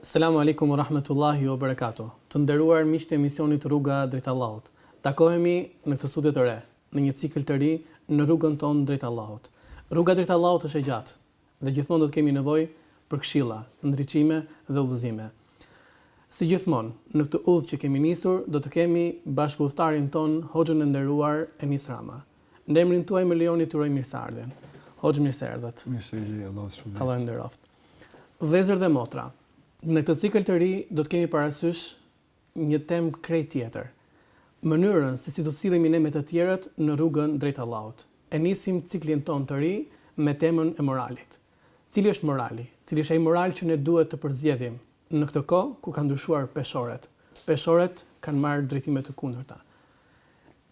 Selamu alaikum wa rahmetullahi wa barakatuh. Të nderuar miqtë e emisionit Rruga drejt Allahut. Takohemi në këtë studio të re, në një cikël të ri në rrugën tonë drejt Allahut. Rruga drejt Allahut është e gjatë dhe gjithmonë do të kemi nevojë për këshilla, ndriçime dhe udhëzime. Si gjithmonë, në këtë udhë që kemi nisur, do të kemi bashkëudhëtarin ton, Hoxhën e nderuar Enis Rama. Në emrin tuaj më lejoni të uroj mirëseardhjen. Hoxhë, mirëseardhët. Mirëseardhje, Allah shpëlbeft. Allah nderoft. Vëllezër dhe motra, në këtë cikël të ri do të kemi parasysh një temë krejt tjetër. Mënyrën se si do të sillemi ne me të tjerët në rrugën drejt Allahut. E nisim ciklin ton të ri me temën e moralit. Cili është morali? Cili është ai moral që ne duhet të përzgjedhim në këtë kohë kur kanë ndryshuar peshorët? Peshorët kanë marrë drejtime të kundërta.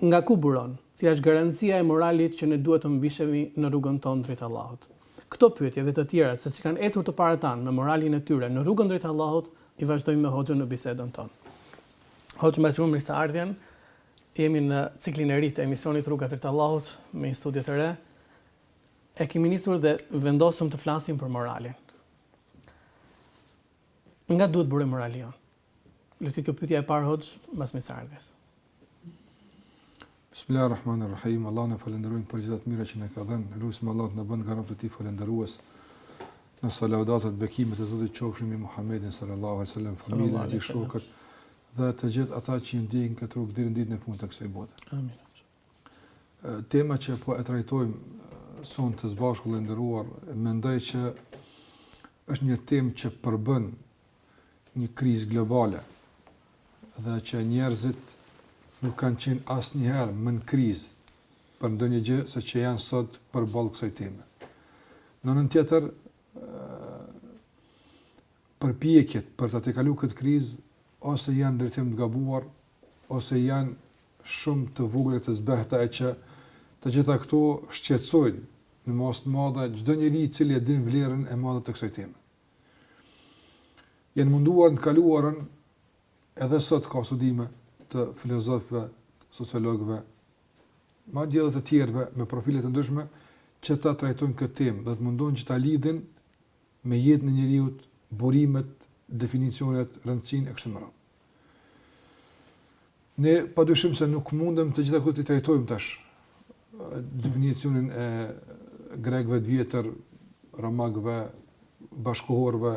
Nga ku buron? Cila është garancia e moralit që ne duhet të mbishemi në rrugën tonë drejt Allahut? Këto pyetje dhe të tjera se si kanë ecur të para tanë me moralin e tyre në rrugën drejt Allahut, i vazhdojmë me Hoxhën në bisedën tonë. Hoxhë, mbasrum mirëseardhjen. Jemi në ciklin e ri të emisionit Rruga drejt Allahut me një studio të re. E kemi nisur dhe vendosëm të flasim për moralin. Nga duhet burë morali jonë? Lutë kjo pyetja e parë, Hoxhë, mbas mirëseardhjes. Bismillahirrahmanirrahim. Allah në falenderojmë për gjithat mira që në ka dhenë. Lusim Allah të në bënd nga të ti falenderues. Në salavatat, bekimet e Zotit qofshim i Muhammedin sallallahu alaihi wasallam, familjen e tij, shokët dhe të gjithë ata që ndjekin këtë rrugë deri në ditën e fundit të kësaj bote. Amin. Tema që po e trajtojmë sonte të sbashku dhe nderuar, mendoj që është një temë që përbën një krizë globale dhe që njerëzit nuk kanë qenë asnjëherë më në krizë për ndonjë gjë se që janë sot përballë kësaj teme. Në anën tjetër, përpjekjet për të kaluar këtë krizë ose janë drejtim të gabuar, ose janë shumë të vogla të zbehta e që të gjitha këto shqetësojnë në masë të madhe çdo njeri i cili e din vlerën e madhe të kësaj teme. Janë munduar në të kaluarën edhe sot ka studime të filozofëve, sociologëve, madje edhe të tjerëve me profile të ndryshme që ta trajtojnë këtë temë dhe të mundojnë që ta lidhin me jetën e njeriut, burimet, definicionet, rëndësinë e kështu me radhë. Ne padyshim se nuk mundem të gjitha këto të trajtojmë tash. Definicionin e grekëve të vjetër, romakëve, bashkohorëve,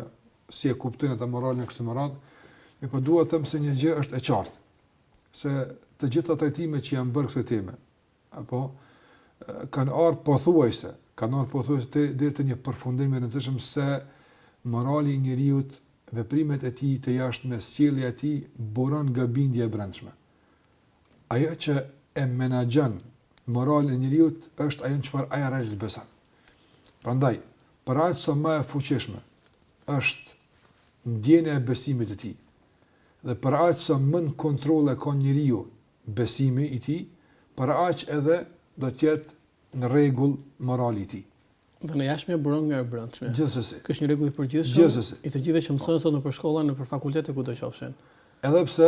si e kuptojnë ata moralin e kështu me radhë, por dua të them se një gjë është e qartë, se të gjitha trajtimet që janë bërë kësaj teme, apo kanë ardhur pothuajse deri te një përfundim i rëndësishëm se morali i njeriut, veprimet e tij të jashtme, sjellja e tij buron nga bindja e brendshme. Ajo që e menaxhon moralin e njeriut është ajo çfarë ai realisht beson. Prandaj, për aq sa më e fuqishme është ndjenja e besimit të tij, dhe për aq sa më në kontroll e ka njeriu besimi i tij, për aq edhe do të jetë në rregull morali i tij. Dhe në jashtme buron nga e brendshme. Gjithsesi. Ky është një rregull i përgjithshëm i të gjithëve që mësojnë sot nëpër shkolla, nëpër fakultete kudo qofshin. Edhe pse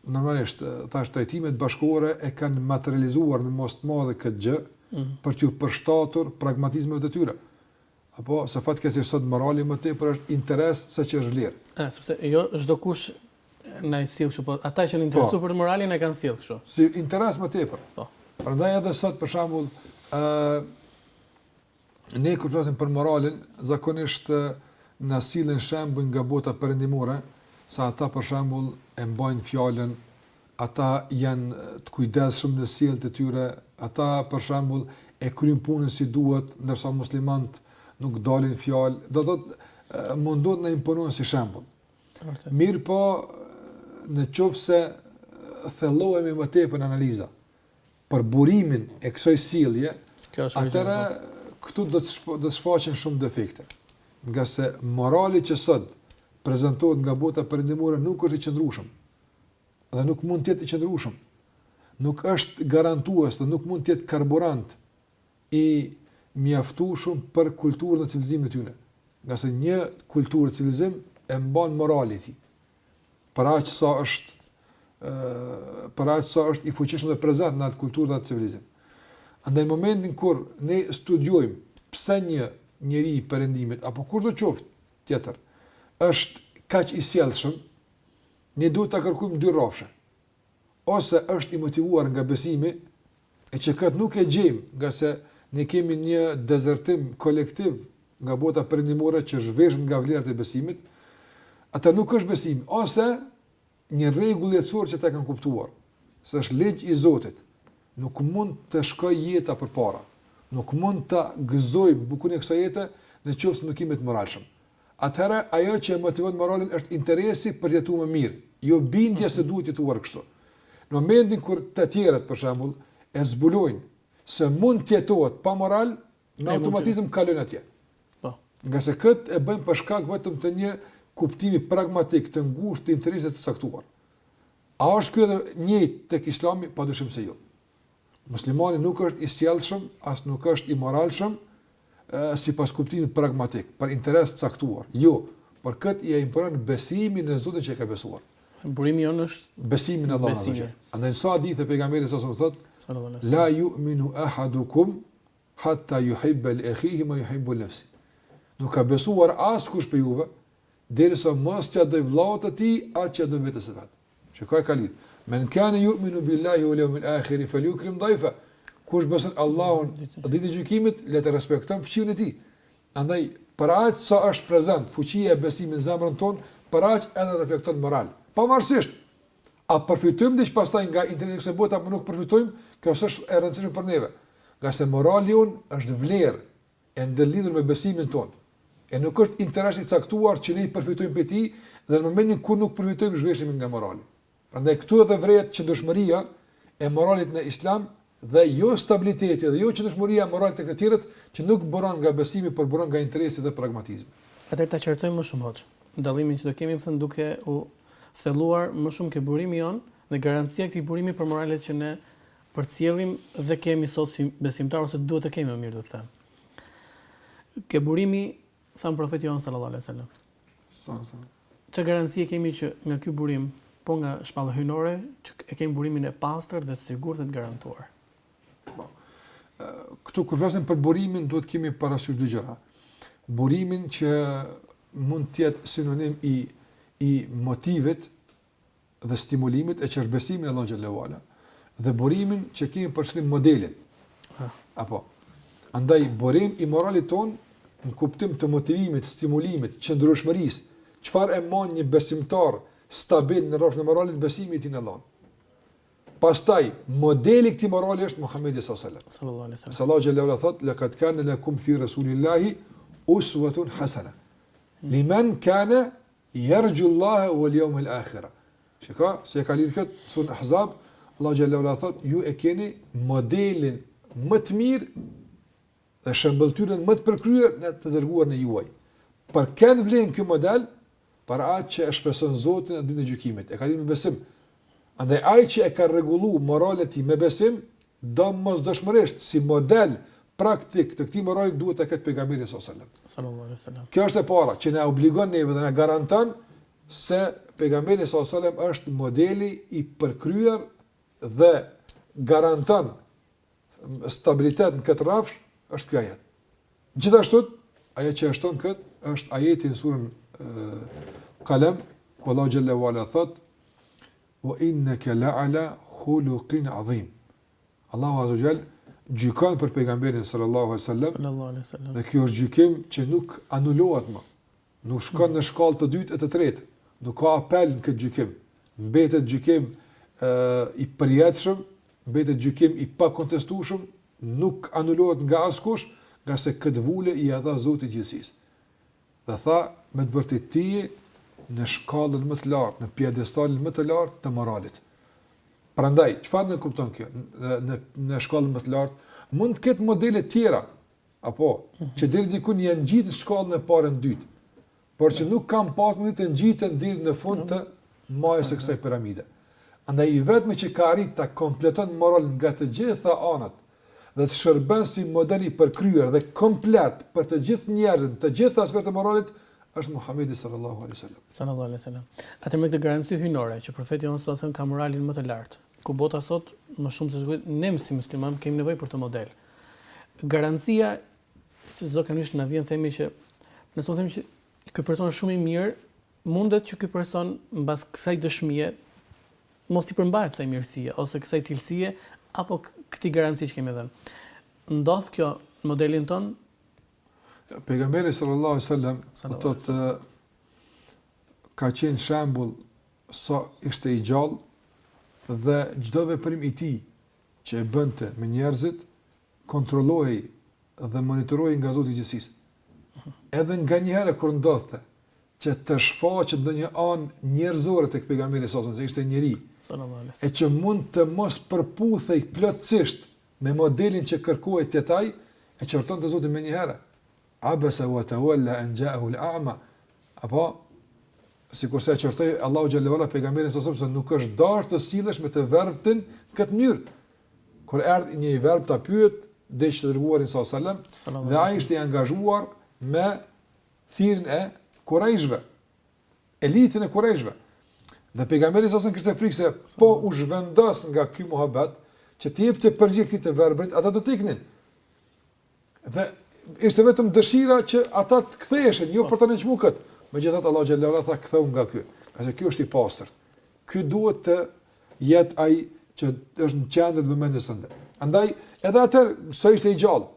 normalisht tash trajtimet bashkëkohore e kanë materializuar në mos të madhe këtë gjë për t'u përshtatur pragmatizmeve të tyre. Apo se fatkeqësisht sot morali më tepër është interes se që është vlerë. Sepse jo çdo kush na i sill kështu, po ata që janë interesuar për moralin e kanë sill kështu. Si interes më tepër. Po. Prandaj edhe sot për shembull ne kur flasim për moralin, zakonisht na sillen shembuj nga bota perëndimore, sa ata për shembull e mbajnë fjalën, ata janë të kujdesshëm në sjelljet e tyre, ata për shembull e kryjnë punën si duhet, ndërsa muslimanët nuk dalin fjalë, do të thotë mundohet na imponojnë si shembull. Mirë po, në qoftë se thellohemi më tepër në analiza për burimin e kësaj sjellje, atëra këtu do të shfaqen shumë defekte. Nga se morali që sot prezantohet nga bota perëndimore nuk është i qëndrueshëm. Dhe nuk mund të jetë i qëndrueshëm. Nuk është garantues dhe nuk mund të jetë karburant i mjaftueshëm për kulturën dhe civilizimin e tyre. Nga se një kulturë civilizim e mban moralin e tij. Për aq sa është i fuqishëm dhe prezant në atë kulturë dhe atë civilizim. Andaj në momentin kur ne studiojmë pse një njeri i perëndimit apo kur do qoftë tjetër është kaq i sjellshëm, ne duhet ta kërkojmë dy rrafshe. Ose është i motivuar nga besimi, e që këtë nuk e gjejmë, nga se ne kemi një dezertim kolektiv nga bota perëndimore që zhveshet nga vlerat e besimit, atë nuk është besim, ose një rregull jetësor që ta kanë kuptuar, se është ligj i Zotit. Nuk mund të shkoj jeta përpara. Nuk mund të gëzoj bukurinë e kësaj jete nëse nuk jemi të moralshëm. Atëherë ajo që e motivon moralin është interesi për të jetuar më mirë, jo bindja se duhet të jetuar kështu. Në momentin kur të tjerët për shembull e zbulojnë se mund të jetohet pa moral, në automatizëm kalojnë atje. Po. Nga se këtë e bëjmë për shkak vetëm të një kuptimi pragmatik të ngushtë të interesit të caktuar. A është ky edhe njëjtë tek Islami? Padyshim se jo. Muslimani nuk është i sjellshëm, as nuk është i moralshëm, sipas kuptimit pragmatik, për interes të caktuar. Jo, por këtë i imponon besimin në Zotin që e ka besuar. Burimi jonë është besimin në Allah azza wa jalla. Andaj sa hadithe pejgamberit sa thotë, la yu'minu ahadukum hatta yuhibba li akhihi ma yuhibbu li nafsihi. Nuk ka besuar askush për juve derisa mos t'ia doj vllaut të tij atë që do vetes së vet. Shikoj ka lidh. Men kana yu'minu billahi wal yawmil akhir falyukrim dayfa. Kush beson Allahun ditën e gjykimit, le të respektojmë fuqinë e tij. Andaj për aq sa është prezant fuqia e besimit në zemrën tonë, për aq edhe reflekton moral. Pavarësisht a përfitojmë diç pastaj nga interesi i botë apo nuk përfitojmë, kjo është e rëndësishme për neve. Nga se morali është vlerë e ndërlidhur me besimin tonë. E nuk është interesi i caktuar që ne përfitojmë prej tij dhe në momentin kur nuk përfitojmë zhveshemi nga morali. Prandaj këtu edhe vret qëndrueshmëria e moralit në Islam dhe jo stabiliteti dhe jo qëndrueshmëria e moralit tek të tjerët që nuk buron nga besimi, por buron nga interesi dhe pragmatizmi. Atëherë ta qartësojmë më shumë hoc. Dallimin që do kemi thënë duke u thelluar më shumë ke burimi jon dhe garancia e këtij burimi për moralet që ne përcjellim dhe kemi sot si besimtar ose duhet të kemi më mirë të them. Ke burimi, than profeti jon sallallahu alaihi wasallam. Çfarë garancie kemi që nga ky burim, po nga shpalla hyjnore, që e kemi burimin e pastër dhe të sigurt dhe të garantuar? Këtu kur flasim për burimin, duhet kemi parasysh dy gjëra. Burimin që mund të jetë sinonim i motivit dhe stimulimit, e që është besimi në Allahun xhallahu ala, dhe burimin që kemi për qëllim modelin. Apo. Andaj burim i moralit ton në kuptim të motivimit, stimulimit, qëndrueshmërisë, çfarë e mon një besimtar stabil në rrugën e moralit, besimi i tij në Allah. Pastaj modeli i këtij morali është Muhamedi sallallahu alaihi wasallam. Sallallahu alaihi wasallam thotë: "Laqad kana lakum fi rasulillahi uswatun hasana liman kana yarju Allah wal yawm al akhir." Shikoj, se ka lidhur këtë sun Ahzab, Allahu xhallahu ala thotë: "Ju e keni modelin më të mirë dhe shëmbëltyrën më të përkryer në të dërguarin e juaj. Për kënd vlen ky model për atë që e shpreson Zotin në ditën e gjykimit. E ka lidhur me besim. Andaj ai që e ka rregulluar moralin e tij me besim, domosdoshmërisht si model praktik të këtij morali duhet të ketë pejgamberi sallallahu alaihi wasallam. Kjo është e para që na obligon neve dhe na garanton se pejgamberi sallallahu alaihi wasallam është modeli i përkryer dhe garanton stabilitet në këtë rrafsh, është ky ajet. Gjithashtu, ajo që shton kët është ajeti në surën Qalam, ku Allahu xhallahu ala thot: "Wa innaka la'ala khuluqin 'azim." Allahu azza wa jall gjykon për pejgamberin sallallahu alaihi wasallam. Dhe kjo është gjykim që nuk anulohet më. Nuk shkon në shkallë të dytë e të tretë. Nuk ka apel në këtë gjykim. Mbetet gjykim i përjetshëm, mbetet gjykim i pakontestueshëm, nuk anulohet nga askush, nga se këtë vule i dha Zoti i gjithësisë. Dhe tha, me të vërtetë ti në shkallën më të lartë, në piedestalin më të lartë të moralit. Prandaj, çfarë ne kupton kjo? Në shkallën më të lartë mund të ketë modele tjera, apo që deri diku janë ngjitur në shkallën e parë në dytë, por që nuk kanë pasur të ngjiten deri në fund të majës së kësaj piramide. Andaj i vetmi që ka arritur ta kompleton moralin nga të gjitha anët dhe të shërben si model i përkryer dhe komplet për të gjithë njerëzit, të gjithë aspektet e moralit, është Muhamedi sallallahu alaihi wasallam. Sallallahu alaihi wasallam. Atë me këtë garanci hyjnore që profeti sallallahu alaihi wasallam ka moralin më të lartë, ku bota sot më shumë se çdo ne si musliman kemi nevojë për të model. Garancia që zakonisht na vjen themi që nëse themi që ky person është shumë i mirë, mundet që ky person mbas kësaj dëshmie mos t'i përmbahet kësaj mirësie ose kësaj cilësie apo këtij garanci që kemi dhënë. Ndodh kjo në modelin ton? Pejgamberi sallallahu alaihi wasallam thotë ka qenë shembull sa ishte i gjallë dhe çdo veprim i tij që e bënte me njerëzit kontrollohej dhe monitorohej nga Zoti i gjithësisë. Edhe nganjëherë kur ndodhte që të shfaqet ndonjë anë njerëzore tek pejgamberi sallallahu alaihi wasallam, se ishte njeri, e që mund të mos përputhej plotësisht me modelin që kërkohej tetaj, e qortonte Zoti më një herë. Abasa wa tawalla an ja'ahu al-a'ma. Apo sikur se qortoi Allahu xhallahu ala pejgamberin sallallahu alaihi wasallam se nuk është darë të sillesh me të verbtin këtë mënyrë. Kur erdhi një verb ta pyet deshë të dërguarin sallallahu alaihi wasallam, dhe ai ishte i angazhuar me thirrjen e Kurajshve, elitën e Kurajshve. Dhe pejgamberi sallallahu alaihi wasallam kishte frikë se po u zhvendos nga ky muhabet që të jepte përgjigje këtij të verbrit, ata do të iknin. Dhe ishte vetëm dëshira që ata të ktheheshin, jo për të nënçmuar kët. Megjithatë Allahu xhallahu ala tha ktheu nga ky. Qase ky është i pastër. Ky duhet të jetë ai që është në qendër të vëmendjes së ndër. Andaj edhe atë sa ishte i gjallë,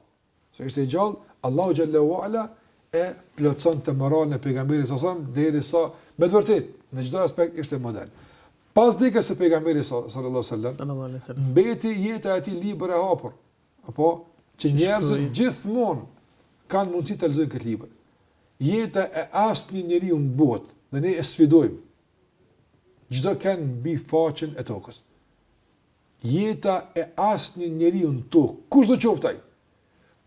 Allahu xhallahu ala e plotson të moralin e pejgamberit sallallahu alajhi wasallam derisa me të vërtetë në çdo aspekt ishte model. Pas dikës së pejgamberit sallallahu alajhi wasallam, mbeti jeta e tij libër e hapur, apo që njerëzit gjithmonë kanë mundësi të lexojnë këtë libër. Jeta e asnjë njeriu në botë, dhe ne e sfidojmë. Çdo kanë mbi faqen e tokës. Jeta e asnjë njeriu në tokë, kushdo qoftë ai,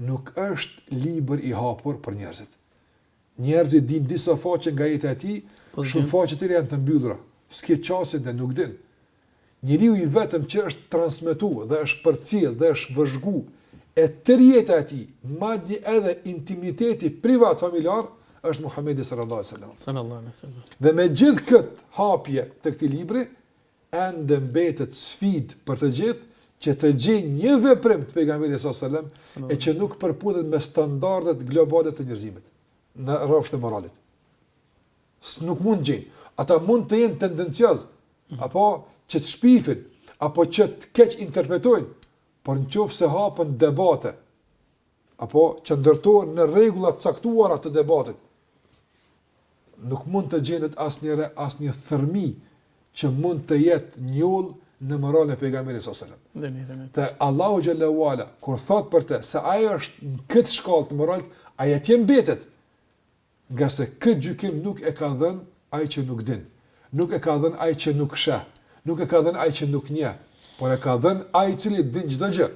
nuk është libër i hapur për njerëzit. Njerëzit dinë disa faqe nga jeta e tij, shumë faqe të tjera janë të mbyllura. S'ke çastë dhe nuk din. Njeriu i vetëm që është transmetuar dhe është përcjell dhe është vëzhgu e tërë jeta e tij, madje edhe intimiteti privat familjar, është Muhamedi sallallahu alaihi wasallam. Dhe me gjithë këtë hapje të këtij libri, ende mbetet sfidë për të gjithë që të gjejnë një veprim të pejgamberit sallallahu alaihi wasallam e që nuk përputhet me standardet globale të njerëzimit në rrafshin e moralit. Nuk mund gjejnë. Ata mund të jenë tendencioz, apo që të shpifin, apo që të keq interpretojnë, por nëse hapen debate, apo që ndërtohen në rregulla të caktuara të debatit, nuk mund të gjendet asnjë thërmi që mund të jetë njoll në moralin e pejgamberit sallallahu alajhi wasallam. Te Allahu xhallahu ala kur thot për të se ai është në këtë shkallë të moralit, ai atje mbetet. Nga se këtë gjykim nuk e ka dhënë ai që nuk din. Nuk e ka dhënë ai që nuk sheh. Nuk e ka dhënë ai që nuk njeh, por e ka dhënë ai i cili din çdo gjë.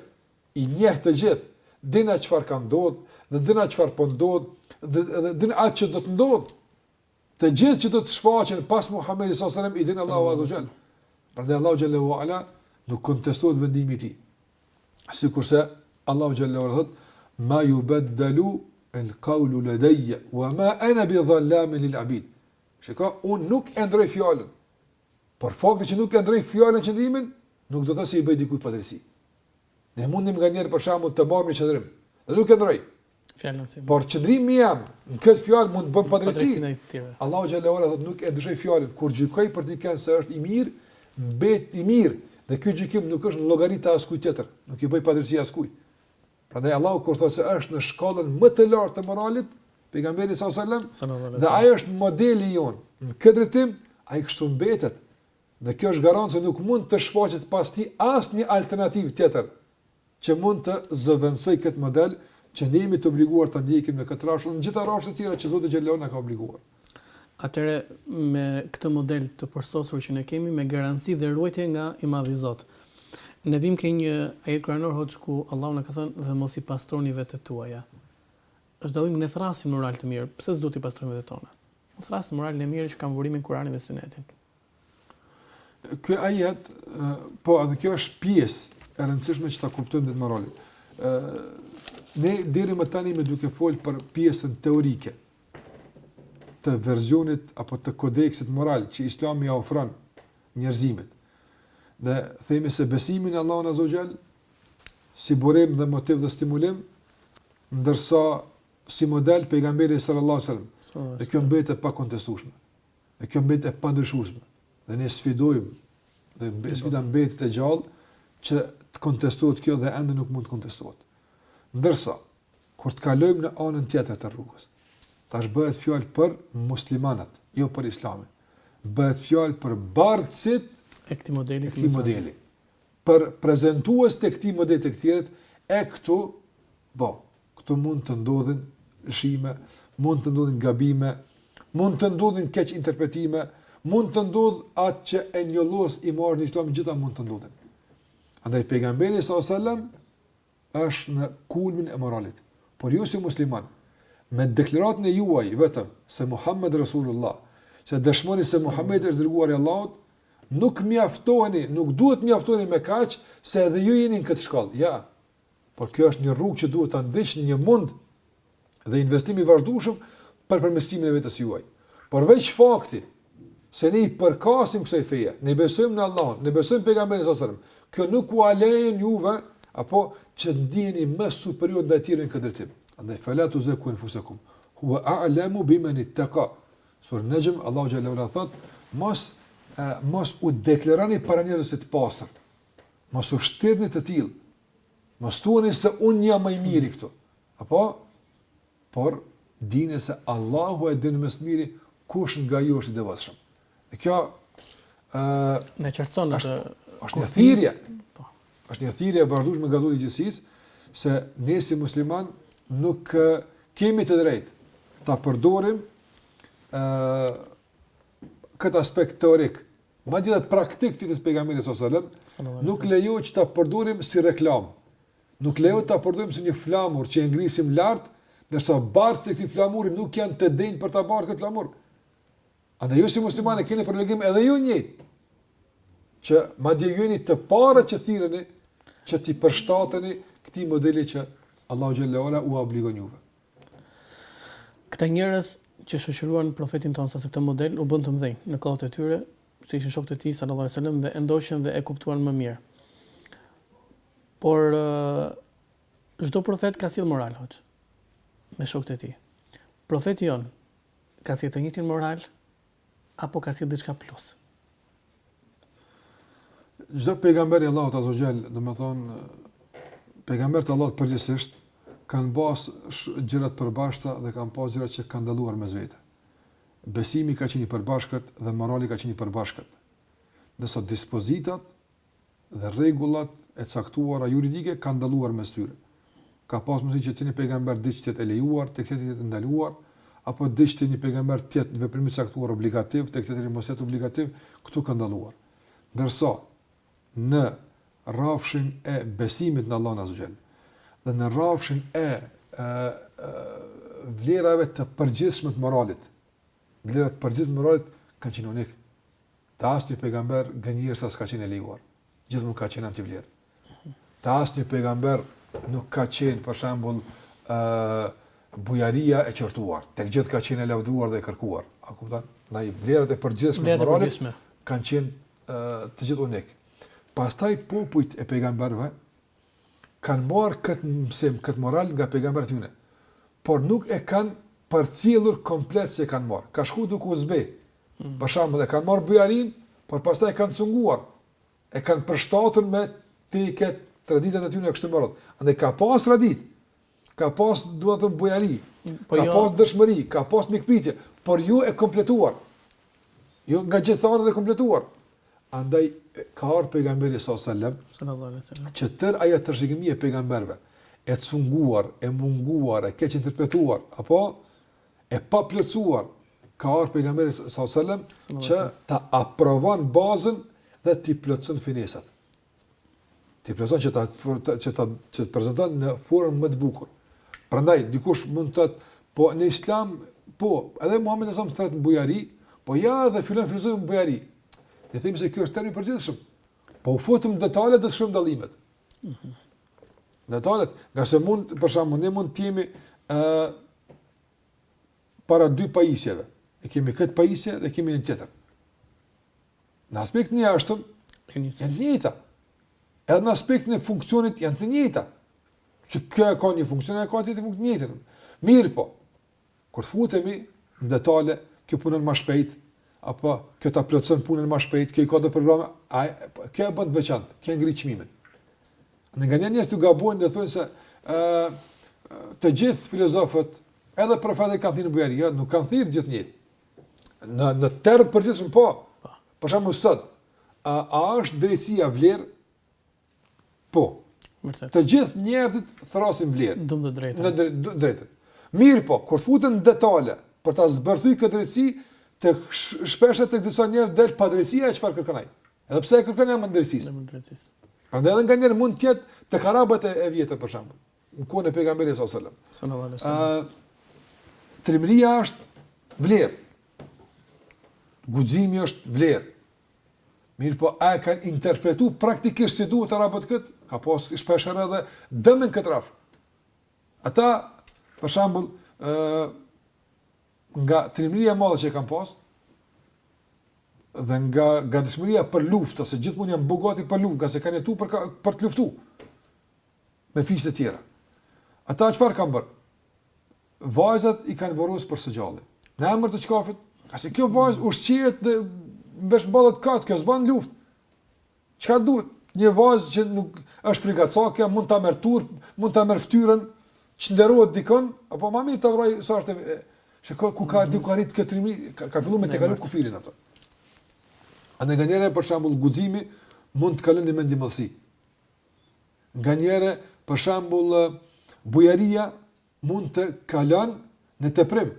I njeh të gjithë, din atë çfarë ka ndodhur, dhe din atë çfarë po ndodh, dhe din atë që do të ndodh. Të gjithë që do të shfaqen pas Muhamedit sallallahu alajhi wasallam i din Allahu azza wa jall. Prandaj Allahu xhallahu ala nuk kontestohet vendimi i tij. Sikurse Allahu xhallahu ala thot: "Ma yubaddalu al-qawlu ladayya wa ma ana bidhallamin lil-abid." Shikoj, unë nuk e ndroj fjalën. Por fakti që nuk e ndroj fjalën qëndrimin, nuk do të thotë se i bëj dikujt padrejti. Ne mundim nganjëherë për shembull të marrim qendrim. Dhe nuk e ndroj. Por qëndrimi jam në këtë fjalë mund të bën padrejti. Allahu xhallahu ala thot nuk e ndryshoj fjalën kur gjykoj për dikën se është i mirë, mbet i mirë, dhe ky gjykim nuk është në llogaritë askujt tjetër, nuk i bëj padrejti askujt. Prandaj Allahu kur thotë se është në shkallën më të lartë të moralit, pejgamberi sallallahu alajhi wasallam, dhe ai është modeli jon. Në këtë drejtim ai kështu mbetet. Dhe kjo është garancë se nuk mund të shfaqet pas tij asnjë alternativë tjetër që mund të zëvendësoj këtë model që ne jemi të obliguar të ndjekim në këtë rrafsh, në gjitha rrafshet tjera që Zoti xhallahu na ka obliguar. Atëre me këtë model të përsosur që ne kemi me garanci dhe ruajtje nga i Madhi Zot. Ne vim ke një ajet kuranor hoxh ku Allahu na ka thënë dhe mos i pastroni vetët tuaja. Është dallim ne thrasim moral të mirë. Pse s'do t'i pastrojmë vetët tona? Ne thrasim moralin e mirë që kanë vurimin Kur'anin dhe Sunetin. Ky ajet, po edhe kjo është pjesë e rëndësishme që ta kuptojmë vetë moralin. Ne deri më tani me duke fol për pjesën teorike të versionit apo të kodeksit moral që Islami ja ofron njerëzimit. Dhe themi se besimi në Allahun azza wa jall si burim dhe motiv dhe stimulim, ndërsa si model pejgamberi sallallahu alaihi wasallam. Dhe kjo mbetet pa kontestueshme. Dhe kjo mbet e pandryshueshme. Dhe ne sfidojmë, dhe sfida mbetet e gjallë që të kontestohet kjo dhe ende nuk mund të kontestohet. Ndërsa, kur të kalojmë në anën tjetër të rrugës, tash bëhet fjalë për muslimanat, jo për islamin. Bëhet fjalë për bardhësit e këtij modeli. Për prezantues të këtij modeli të këtyret, e këtu mund të ndodhin lëshime, mund të ndodhin gabime, mund të ndodhin keq interpretime, mund të ndodh atë që e njollos i marrë në islam, gjitha mund të ndodhin. Andaj pejgamberi s.a.s. është në kulmin e moralit. Por ju si musliman, me deklaratën e juaj vetëm se Muhammed Rasulullah, se dëshmoni se Muhammed është dërguar i Allahut, nuk duhet mjaftoheni me kaq se edhe ju jeni në këtë shkallë. Ja. Por kjo është një rrugë që duhet ta ndiqni një mund dhe investim i vazhdueshëm për përmirësimin e vetes juaj. Por veç fakti se ne i përkasim kësaj feje, ne besojmë në Allahun, ne besojmë pejgamberin sallallahu alajhi wasallam, kjo nuk u alen juve apo që ndiheni më superior ndaj tyre në këtë drejtim. Andaj fala tuzaku anfusakum huwa a'lamu biman ittaqa. Sur Najm Allahu xhallahu ala thot, mos u deklaroni para njerëzve të pastër. Mos u shtirni të tillë. Mos thuani se unë jam më i miri këtu. Apo por dini se Allahu e din më së miri kush nga ju është i devotshëm. Dhe kjo në qartëson është një thirrje. Është një thirrje e vazhdueshme nga Zoti i gjithësisë se ne si musliman nuk kemi të drejtë ta përdorim këtë aspekt teorik, madje edhe praktik të pejgamberit sallallahu alajhi wasallam, nuk lejohet që ta përdorim si reklam. Nuk lejohet ta përdorim si një flamur që e ngrisim lart, ndërsa bardhët e këtij flamuri nuk janë të denjë për ta bardhur këtë flamur. Andaj ju si muslimanë keni për obligim edhe ju njëjtë që madje ju jeni të parë që thirreni që ti përshtateni këtij modeli që Allahu xhallahu ala u obligon juve. Këta njerëz që shoqëruan profetin tonë sa se këtë model u bën të mëdhenj në kohët e tyre, se ishin shokët e tij sallallahu alajhi wasallam dhe e ndoqën dhe e kuptuan më mirë. Por çdo profet ka sjell moral hoc me shokët e tij. Profeti jon ka sjell të njëjtin moral apo ka sjell diçka plus? Çdo pejgamber i Allahut azza xal, domethënë pejgamberët e Allahut përgjithsisht kanë pas gjëra të përbashkëta dhe kanë pas gjëra që kanë dalluar mes vete. Besimi ka qenë i përbashkët dhe morali ka qenë i përbashkët. Ndërsa dispozitat dhe rregullat e caktuara juridike kanë dalluar mes tyre. Ka pas mundësi që të një pejgamber diçka të lejuar, të tjetri të ndaluar, apo diçka një pejgamber të tjetër veprim i caktuar obligativ, të tjetri mos obligativ, këtu kanë dalluar. Ndërsa në rrafshin e besimit në Allahun azza xal dhe në rrafshin e vlerave të përgjithshme të moralit. Vlerat të përgjithshme të moralit kanë qenë unik. Të asnjë pejgamber gënjeshtras ka qenë lejuar. Gjithmonë ka qenë antivlerë. Të asnjë pejgamber nuk ka qenë për shembull bujaria e qortuar. Tek gjithë ka qenë lavdruar dhe kërkuar. A kupton? Ndaj vlerat e përgjithshme të moralit kanë qenë të gjithë unik. Pastaj popujt e pejgamberëve kanë marrë këtë mësim, këtë moral nga pejgamberët e tyre, por nuk e kanë përcjellur komplet se kanë marrë. Ka shku duke u zbe. Për shembull, e kanë marrë bujarin, por pastaj kanë cunguar. E kanë përshtatur me teket traditat e tyre kështu më radh. Andaj ka pas tradit, ka pas duhet bujari, ka pas dëshmëri, ka pas mikpritje, por ju e kompletuar. Ju nga gjithanë dhe kompletuar. Andaj ka ardhur pejgamberi sallallahu alaihi wasallam që tër ajo trashëgimi e pejgamberëve e cunguar, e munguar, e keq interpretuar apo e pa plotësuar, ka ardhur pejgamberi sallallahu alaihi wasallam që ta aprovon bazën dhe t'i plotëson finesat. T'i plotëson që të prezanton në formë më të bukur. Prandaj dikush mund të thotë, po në Islam, po, edhe Muhamedi sallallahu alaihi wasallam thotë bujari, po ja dhe fillon filozofia bujari. Ne themi se kjo është termi i përgjithshëm. Po u futëm detalet dhe shumë dallimet. Detalet, nga se mund, për shembull, ne mund të jemi para dy pajisjeve. E kemi këtë pajisje dhe kemi një tjetër. Në aspektin e jashtëm janë të njëjta. Edhe në aspektin e funksionit janë të njëjta. Që kjo ka një funksion e ka tjetër funksion njëjtën. Mirë po. Kur të futemi në detale, kjo punon më shpejt apo kjo ta plotson punën më shpejt, kjo i ka të programe, kjo e bën të veçantë, kjo ngri çmimin. Në nganjë njerëz tu gabojnë dhe thonë se të gjithë filozofët, edhe profetët kanë thënë bujari, jo, nuk kanë thirrë gjithnjë. Në term përgjithshëm po. Për shembull sot, a është drejtësia vlerë? Po. Vërtet. Të gjithë njerëzit thrasin vlerë. Dum të drejtë. Në drejtë. Mirë po, kur futen në detale për ta zbërthyr këtë drejtësi, të shpesh tek disa njerëz del pa drejtësia e çfarë kërkon ai. Edhe pse e kërkon ai më drejtësisë. Prandaj edhe nganjëherë mund të jetë të arabët e vjetër për shembull. Në kohën e pejgamberit sallallahu alajhi wasallam. Trimëria është vlerë. Guximi është vlerë. Mirë po, a e kanë interpretu praktikisht si duhet arabët këtë? Ka pas shpesh edhe dëmën këtë rafë. Ata, për shembull, nga trimëria e madhe që e kanë pas, dhe nga gatishmëria për luftë, ose gjithmonë janë bogati për luftë, nga se kanë jetu për të luftu, me fiqe të tjera. Ata çfarë kanë bërë? Vajzat i kanë vorosur për së gjalli. Në emër të çkafit, kasi kjo vajzë ushqihet dhe mbesh ballet kat, kjo s'ban luftë. Çka duhet? Një vajzë që nuk është frikacake, mund ta merr turp, mund ta merr fytyrën, çnderohet dikon, apo më mirë ta vroj sorte. Shikoj ku ka dikuarit këtëri, ka filluar me të kalu kufirin ato. A në nganjëre, për shembull, guximi mund të kalon në mendimëllësi. Nganjëre, për shembull, bujaria mund të kalon në teprim.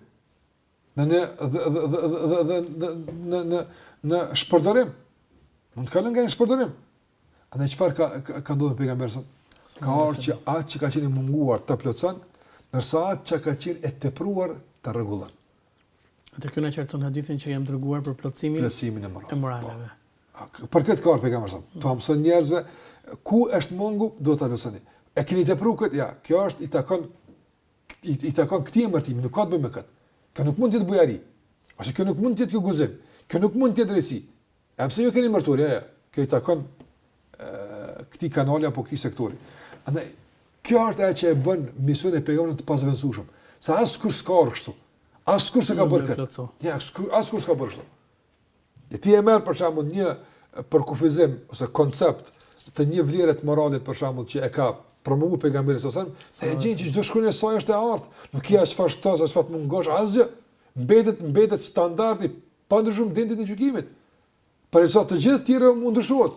Në shpërdorim. Mund të kalon nga në shpërdorim. A në çfarë ka ndodhur pejgamberi? Ka orë që atë që ka qenë munguar të plotson, ndërsa atë që ka qenë e tepruar të rregullon. Atë kjo na qartëson hadithin që jam dërguar për plotësimin e moraleve. Për këtë ka pejgamberi. To mëson njerëzve ku është mungu, duhet ta plotësoni. E keni tepruar këtë? Ja, kjo është i takon këtij emërtimi, nuk ka të bëjë me këtë. Kjo nuk mund të jetë bujari. Ose kjo nuk mund të jetë kjo guzim. Kjo nuk mund të jetë drejtësi. E pse ju keni martuar? Ja. Kjo i takon këtij kanali apo këtij sektori. Andaj kjo është ajo që e bën misionin e pejgamberit të pasvendësueshëm. Sa askur s'ka kështu. Askur s'ka bërë këtë. Ja, askur s'ka bërë kështu. Dhe ti e merr për shembull një përkufizim ose koncept të një vlere të moralit për shembull që e ka promovu pejgamberi sallallahu alajhi wasallam, e gjën që çdo shkruan e saj është e artë. Nuk ka as çfarë shtos, as çfarë mungosh, asgjë. Mbetet standardi pa ndryshuar ditën e gjykimit. Për sa të gjithë tjerë mund ndryshohet.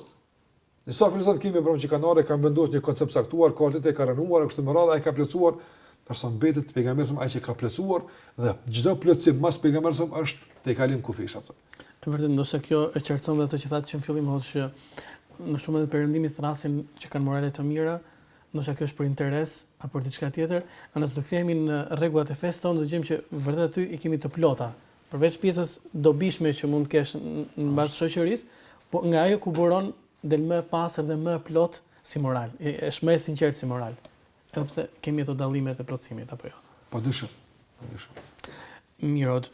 Në sa filozofë kemi bëmë që kanore kanë vendosur një koncept saktuar, kualitetet e ka rënuar, kështu më radhë ai ka plotësuar, përsa mbetet pejgamberi ai që ka plotësuar dhe çdo plotësim mas pejgamberit është te kalim kufish ato. E vërtet ndoshta kjo e qartëson ato që thatë që në fillim thotë që në shumë të perëndimit thrasin që kanë morale të mira, ndoshta kjo është për interes apo për diçka tjetër, nëse do kthehemi në rregullat e fesë tonë, do gjejmë që vërtet aty i kemi të plota. Përveç pjesës dobishme që mund të kesh në bazë shoqërisë, po nga ajo ku buron del më pastër dhe më plot si moral. Është më sinqert si moral. Edhe pse kemi ato dallimet e plotësimit apo jo. Padyshim. Mirë.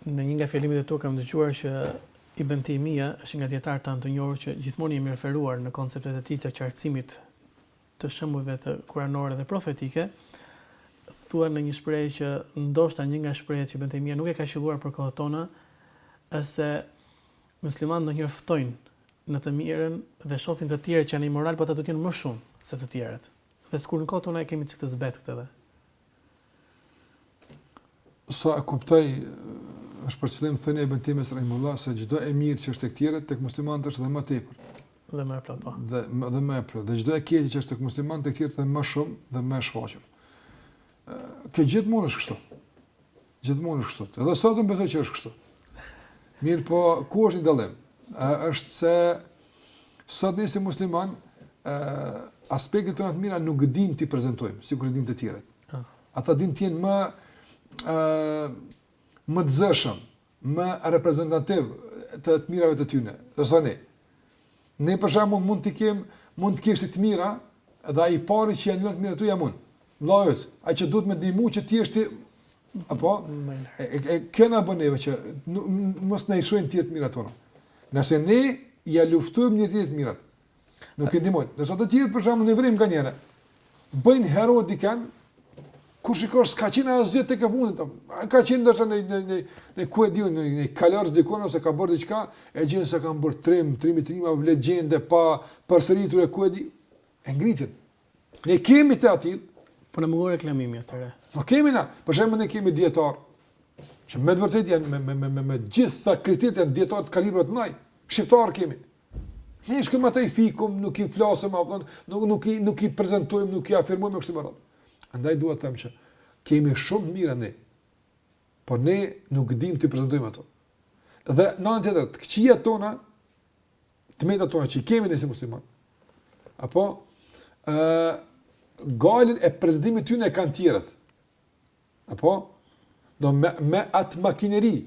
Në një nga fjalimet e tu kam dëgjuar që Ibn Taymija është nga dietar tan të njohur që gjithmonë jemi referuar në konceptet e tij të qartësimit të shembujve të kuranore dhe profetike, thua në një shprehje që ndoshta një nga shprehjet që Ibn Taymija nuk e ka qelluar për kohën tonë, është se muslimanët ndonjëherë ftojnë në të mirën dhe shohin të tjerë që janë imoral, por ata do të jenë më shumë se të tjerët. Dhe sikur në kohën tonë kemi çështë zbet këtë edhe. Sa e kuptoj, është për qëllim thënia e Ibn Taymijës rahimahullah se çdo e mirë që është tek tjerët, tek muslimanët është edhe më tepër. Dhe më e plot, po. Dhe më e plot. Dhe çdo e keq që është tek muslimanët tek tjerët është më shumë dhe më e shfaqur. Kjo gjithmonë është kështu. Gjithmonë është kështu. Edhe sot unë besoj që është kështu. Mirë, po ku është një dallim? Është se sot ne si musliman aspektet tona të mira nuk dimë ti prezantojmë, sikur dinë të tjerët. Ata dinë të jenë më të zëshëm, më reprezentativ të mirave të tyre. Ose ne për shembull mund të kesh të mira dhe ai pari që janë të mira tu jam unë. Vllajt, ai që duhet më ndihmu që ti je apo kjo na bën neve që mos na i shohin të mirat tona. Nëse ne ja luftojmë një të mirat, nuk e ndihmojnë. Nëse ata të tjerë për shembull ne vrim nganjëherë, bëjnë hero dikan kur shikosh s'ka qenë asgjë tek e fundit. Ka qenë ndoshta në ku e diun, në kalorës dikon ose ka bërë diçka, e gjen se kanë bërë trima legjende pa përsëritur e ku e di. E ngritin. Ne kemi të atil. Po në mungon reklamimi atëre. Po kemi na, për shembull ne kemi dietar që me të vërtetë janë me gjitha kriteret janë dietar të kalibrit të mëdhenj. Shqiptar kemi. Ne shkojmë atë i fikum, nuk i flasim apo nuk i prezantojmë, nuk i afirmojmë kështu më radh. Andaj dua të them që kemi shumë mira ne. Por ne nuk dimë të prezantojmë ato. Dhe në anë tjetër, të këqijat tona, të metat tona që i kemi ne si musliman. Apo galin e prezantimit tyne kanë tjerët. Apo do me atë makineri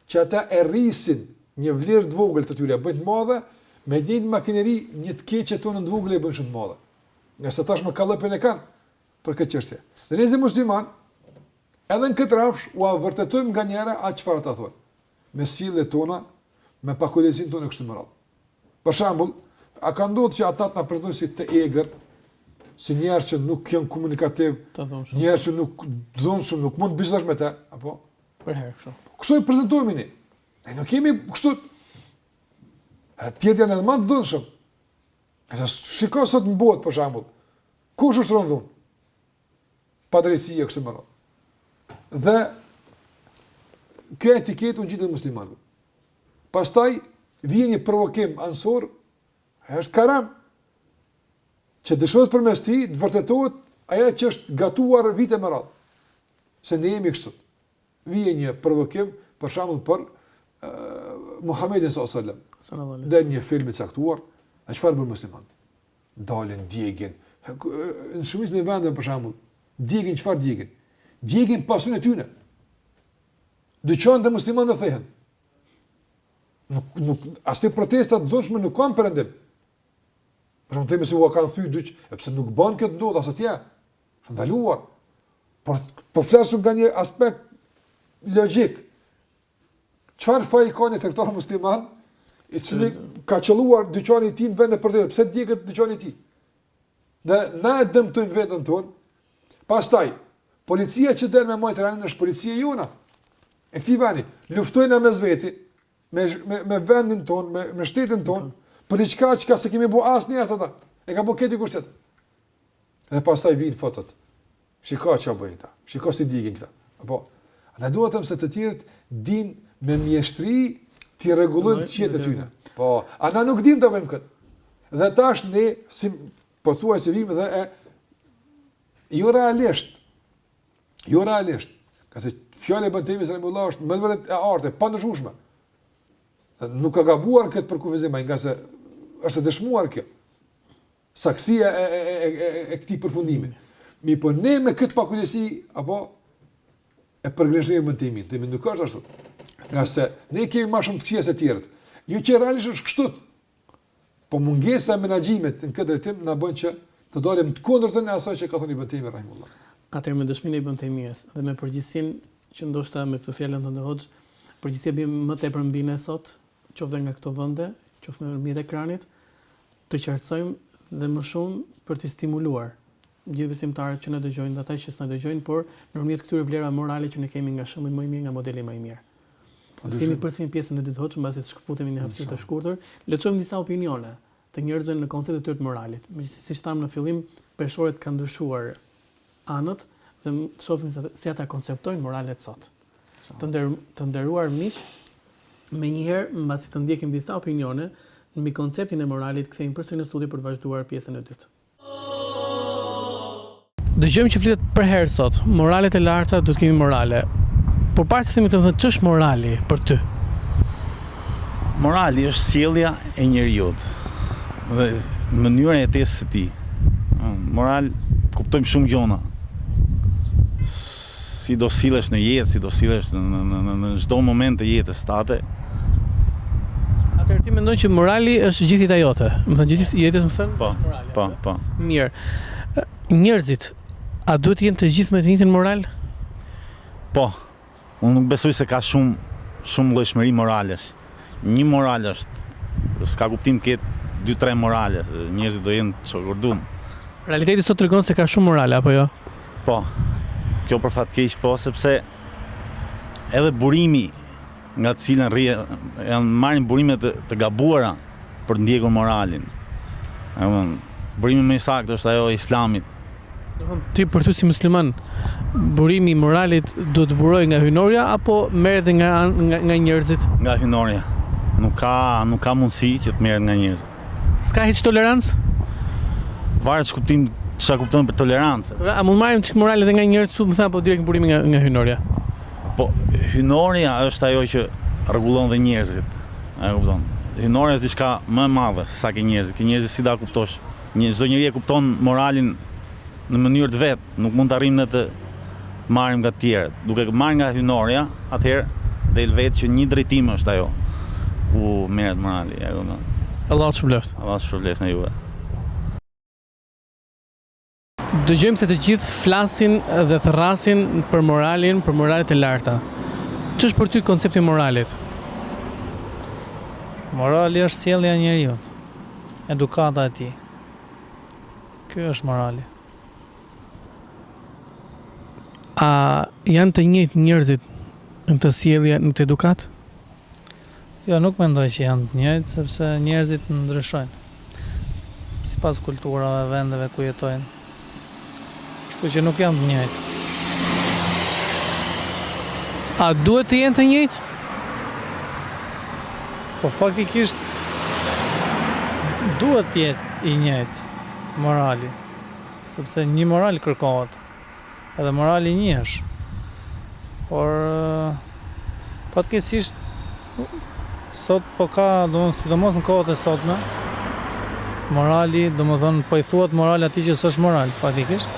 që ata e rrisin një vlerë të vogël të tyre bëjnë të madhe, me një makineri një të keqe tonë të vogël e bëjnë shumë të madhe. Nga sa tash më kallëpën e kanë për këtë çështje. Dhe ne si musliman, edhe në këtë rafsh u vërtetojmë nga njëra atë çfarë ata thonë. Me sjelljet tona, me pakujdesinë tonë kështu më radh. Për shembull, a ka ndodhur që ata na prezantojnë si të egër, si njerëz që nuk janë komunikativ, njerëz që nuk dhunshëm, nuk mund të bisedosh me të, apo për herë kështu. Kështu i prezantojmë ne. Ne nuk kemi kështu. Tjetër janë edhe më të dhunshëm. Asa shikoj sot në botë për shembull. Kush ushtron dhunë? Padrejësia kështu më radh. Dhe kjo etiketë u ngjitet muslimanëve. Pastaj vjen një provokim ansor, është karam që dëshohet përmes tij të vërtetohet ajo që është gatuar vite me radhë. Se ne jemi kështu. Vjen një provokim për shembull për Muhamedit sallallahu alaihi wasallam. Dhe një film i caktuar, a çfarë bën musliman? Dalin djegin. Në shumicën e vendeve për shembull, djegin çfarë djegin? Djegin pasurinë e tyre. Dyqanet e muslimanëve thehen. Nuk asnjë protesta të dëshme nuk kanë perëndim. Për shembull, themi se u kanë thyer dyq, pse nuk bën këtë ndodh as atje. Është ndaluar. Por po flasim nga një aspekt logjik. Çfarë faji ka një tregtar musliman i cili ka qelluar dyqanin e tij në vend e përdorur, pse djegët dyqanin e tij? Dhe na e dëmtojmë veten tonë. Pastaj, policia që del me majtëranin është policia jona. E këtij vani, luftojnë mes veti, me vendin tonë, me shtetin tonë, për diçka që se kemi bu asnjë as ata. E ka bu këti kurset. Dhe pastaj vijnë fotot. Shiko çfarë bëjnë ata. Shiko si digin këta. Apo ata duhet të mëse të tjerët din me mjeshtri të rregullojnë çështjet e tyre. Po, ana nuk dim ta bëjmë këtë. Dhe tash ne si po thuaj se vim dhe jo realisht. Ka se fjala e Bantemi sallallahu është më vërtet e artë, pa ndëshueshme. Nuk ka gabuar këtë për kufizim, nga se është dëshmuar kjo. Saksia e këtij përfundimi. Mi po ne me këtë pakujdesi apo e përgreshtojmë Bantemin, themi nuk është ashtu. Nga se ne kemi më shumë të këqija se të tjerët. Jo që realisht është kështu. Po mungesa e menaxhimit në këtë drejtim na bën që të dalim të kundërtën e asaj që ka thënë Bantemi rahimullah. Atëherë me dëshminë e Bantemis dhe me përgjegjësinë që ndoshta me këtë fjalën tonë Hoxh, përgjegjësia bie më tepër mbi ne sot, qoftë nga këto vende, qoftë në mjet ekranit, të qartësojmë dhe më shumë për të stimuluar gjithë besimtarët që na dëgjojnë dhe ata që s'na dëgjojnë, por nëpërmjet këtyre vlerave morale që ne kemi nga shembulli më i mirë, nga modeli më i mirë. Ne kemi përsëri pjesën e dytë Hoxh, mbasi të shkputemi në hapësirë të shkurtër, le të shohim disa opinione të njerëzve në konceptet e tyre të moralit. Siç thamë në fillim, peshorët kanë ndryshuar anët dhe të shohim se ata konceptojnë moralet sot. Të nderuar miq, menjëherë mbasi të ndjekim disa opinione mbi konceptin e moralit, kthehemi përsëri në studio për të vazhduar pjesën e dytë. Dëgjojmë që flitet për herë sot, moralet e larta do të kemi morale. Por para se themi të thënë ç'është morali për ty? Morali është sjellja e njerëzit dhe mënyra e jetesës së tij. Moral kuptojmë shumë gjëra. Si do sillesh në jetë, si do sillesh në çdo moment të jetës tate. Atëherë ti mendon që morali është gjithjeta jote? Do të thënë gjithë jetës më thënë morali. Po. Mirë. Njerëzit a duhet të jenë të gjithë me të njëjtin moral? Po. Unë nuk besoj se ka shumë llojshmëri moralesh. Një moral është, s'ka kuptim të ketë 2-3 morale, njerëzit do jenë çogordum. Realiteti sot tregon se ka shumë morale apo jo? Po. kjo për fat keq po, sepse edhe burimi nga të cilën janë marrin burime të gabuara për të ndjekur moralin. Burimi më i saktë është ajo e Islamit. Ti për ty si musliman, burimi i moralit do të buroj nga hyjnorja apo merret nga njerëzit? Nga hyjnorja. Nuk ka mundësi që të merret nga njerëzit. S'ka hiç tolerancë? Varet çka kupton për tolerancë. A mund marrim çik moralet nga njerëzit shumë më apo direkt burimi nga hyjnorja? Po hyjnorja është ajo që rregullon dhe njerëzit. E kupton? Hyjnorja është diçka më e madhe se sa ke njerëzit. Ke njerëzit si ta kuptosh. Çdo njeri e kupton moralin në mënyrë të vet, nuk mund të arrijmë ne të marrim nga të tjerët. Duke marrë nga hyjnorja, atëherë del vetë që një drejtim është ajo ku merret morali. Allahu shpëlboft. Allahu shpëlboft në juve. Dëgjojmë se të gjithë flasin dhe thërrasin për moralin, për moralet e larta. Ç'është për ty koncepti i moralit? Morali është sjellja e njeriu, edukata e tij. Ky është morali. A janë të njëjtë njerëzit në të sjellje, në të edukat? Jo, nuk mendoj që janë të njëjtë, sepse njerëzit ndryshojnë sipas kulturave, vendeve ku jetojnë. Kështu që nuk janë të njëjtë. A duhet të jenë të njëjtë? Po faktikisht duhet të jetë i njëjtë morali, sepse një moral kërkohet. Edhe morali një është. Por fatkeqësisht sot po ka, sidomos në kohët e sotme, morali, domethënë po i thuhet moral atij që s'është moral, faktikisht.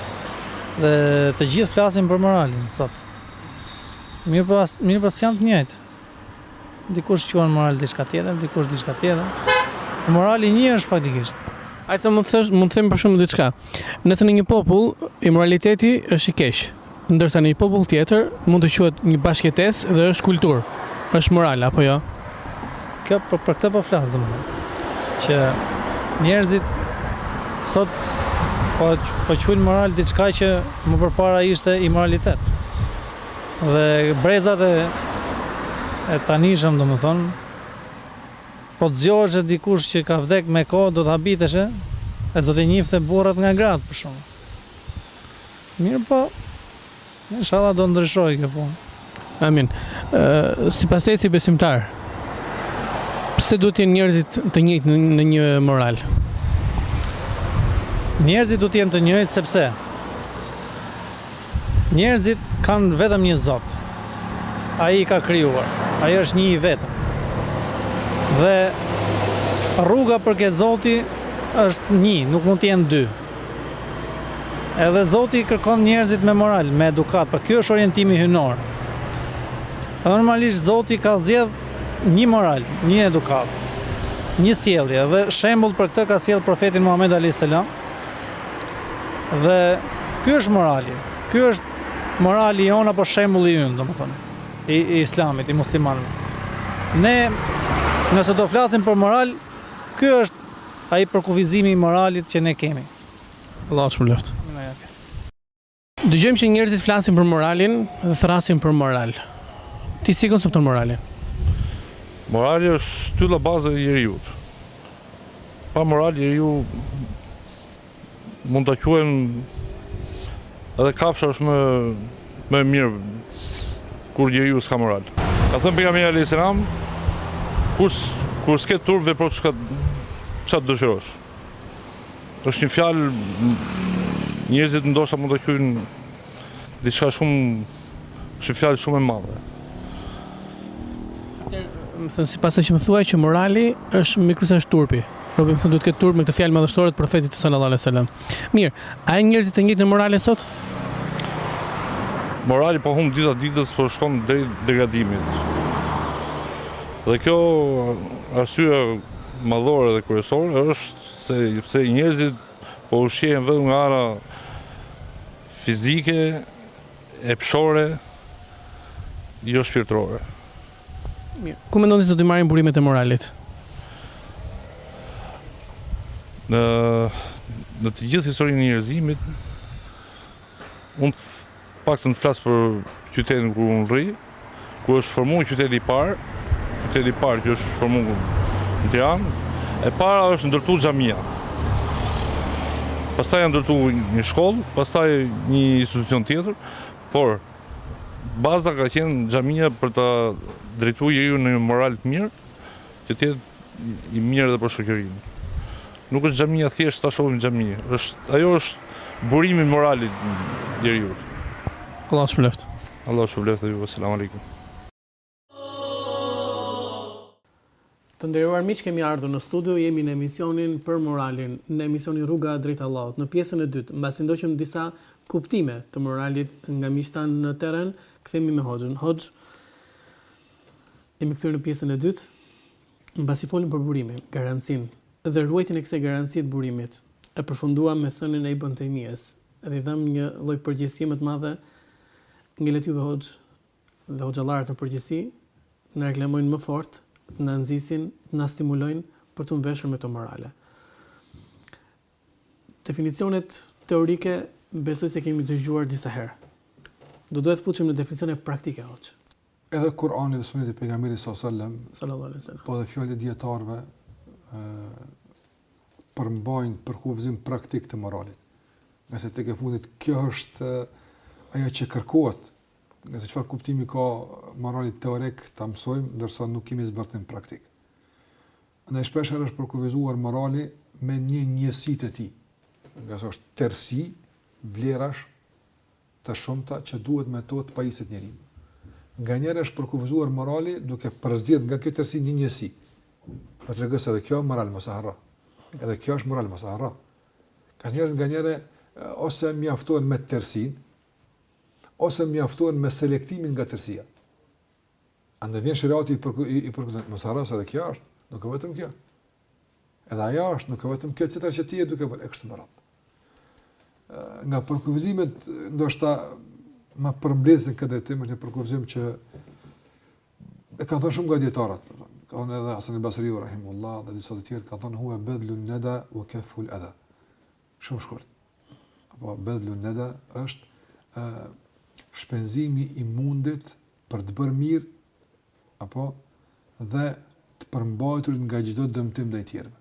Dhe të gjithë flasin për moralin sot. Mirë po janë të njëjtë. Dikush quan moral diçka tjetër, dikush diçka tjetër. Morali një është faktikisht. Ai sa mund të them për shembull diçka. Nëse në një popull immoraliteti është i keq, ndërsa në një popull tjetër mund të quhet një bashkëtesë dhe është kulturë, është moral apo jo? Kjo për këtë po flas domethënë. Që njerëzit sot po quajnë moral diçka që më përpara ishte immoralitet. Dhe brezat e tanishëm domethënë, po të zgjohesh dikush që ka vdek me kohë do të habitesh e do të njifte burrat nga gratë për shkak. Mirë po, inshallah do ndryshojë kjo punë. Amin. Sipas teje si besimtar, pse duhet të jenë njerëzit të njëjtë në një moral? Njerëzit duhet të jenë të njëjtë sepse njerëzit kanë vetëm një Zot. Ai i ka krijuar. Ai është një i vetëm. Dhe rruga për ke Zoti është një, nuk mund të jenë dy. Edhe Zoti kërkon njerëzit me moral, me edukat, për kjo është orientimi hyjnor. Normalisht Zoti ka zgjedh një moral, një edukat, një sjellje, dhe shembull për këtë ka sjell profetin Muhammed alayhis salam. Dhe ky është morali. Ky është morali jon apo shembulli ynë, domethënë, i Islamit, i muslimanëve. Ne nëse do flasim për moral, ky është ai përkufizimi i moralit që ne kemi. Allahu shpëlboft. Dëgjojmë që njerëzit flasin për moralin dhe thrasin për moral. Ti si koncepton moralin? Morali është shtylla bazë e njeriut. Pa moral njeriu mund ta quajmë edhe kafsha është më mirë kur njeriu s'ka moral. Ka thënë pejgamberi alayhis salam, kur s'ke turp vepro çka dëshirosh. Është një fjalë njerëzit ndoshta mund ta quajnë diçka është një fjalë shumë e madhe. Më thënë sipas asaj që më thuaj që morali është më kryesisht turpi. Robi më thënë duhet të ketë turp me këtë fjalë madhështore të profetit sallallahu alaihi wasallam. Mirë, a janë njerëzit të njëjtë në morale sot? Morali po humb dita ditës, po shkon drejt degradimit. Dhe kjo arsye madhore dhe kryesore është se njerëzit po ushqehen vetëm nga ana fizike, epshore, jo shpirtërore. Mirë. Ku mendoni se do të marrin burimet e moralit? Në të gjithë historinë e njerëzimit, unë paktën flas për qytetin ku unë rri, ku është formuar qyteti i parë që është formuar në Tiranë, e para është ndërtuar xhamia. Pastaj janë ndërtuar një shkollë, pastaj një institucion tjetër, por baza ka qenë xhamia për ta drejtuar njeriu në një moral të mirë, që të jetë i mirë edhe për shoqërinë. Nuk është xhamia thjesht ta shohim xhami, ajo është burimi i moralit njeriu. Allah shpëleft. Allah shpëleft ju. Asalamu alaykum. Të nderuar miq, kemi ardhur në studio, jemi në emisionin për moralin, në emisionin Rruga drejt Allahut. Në pjesën e dytë, mbasi ndoqëm disa kuptime të moralit nga miqtan në terren, kthehemi me Hoxhën. Hoxh, jemi kthyer në pjesën e dytë, mbasi folim për burimin, garancinë dhe ruajtjen e kësaj garancie të burimit. E përfunduam me thënien e Ibn Taymijes, dhe i dham një lloj përgjegjësie më të madhe ngelet juve Hoxh dhe hoxhallarët në përgjithësi, në reklamojnë më fort, në nxisin, në stimulojnë për të nveshur me të morale. Definicionet teorike besoj se kemi dëgjuar disa herë. Do duhet të futem në definicione praktike Hoxh. Edhe Kur'ani dhe Suneti e pejgamberit sallallahu alaihi wasallam. Po dhe fjalët e dietarëve përmbajnë për kufizim praktik të moralit. Nëse tek e fundit kjo është ajo që kërkohet, nëse çfarë kuptimi ka morali teorik ta mësojmë, ndërsa nuk kemi zbërthim praktik. Në shpesh është përkufizuar morali me një njësi të tij. Nga sa është tërsi, vlerash të shumta që duhet me to të pajiset njeriu. Nganjëherë është përkufizuar morali duke përzgjedhur nga kjo tërsi një njësi. Për të regës edhe kjo moral mos e harro. Edhe kjo është moral mos e harro. Ka njerëz nganjëherë ose mjaftohen me tërsinë, ose mjaftohen me selektimin nga tërësia. Andaj vjen shariati i përkujton, mos harros edhe kjo është, nuk ka vetëm kjo. Edhe ajo është, nuk ka vetëm kjo tjetër që ti e duke bërë kështu më radh. Nga përkufizimet ndoshta më përmbledhën këtë temë të përkufizim që e kanë thënë shumë nga dietarët. Ka thënë edhe Hasan al-Basri rahimullah dhe disa të tjerë kanë thënë huwa badlun nada wa kaful adha. Shumë shkurt. Apo badlun nada është shpenzimi i mundit për të bërë mirë apo dhe të përmbajtur nga çdo dëmtim ndaj tjerëve.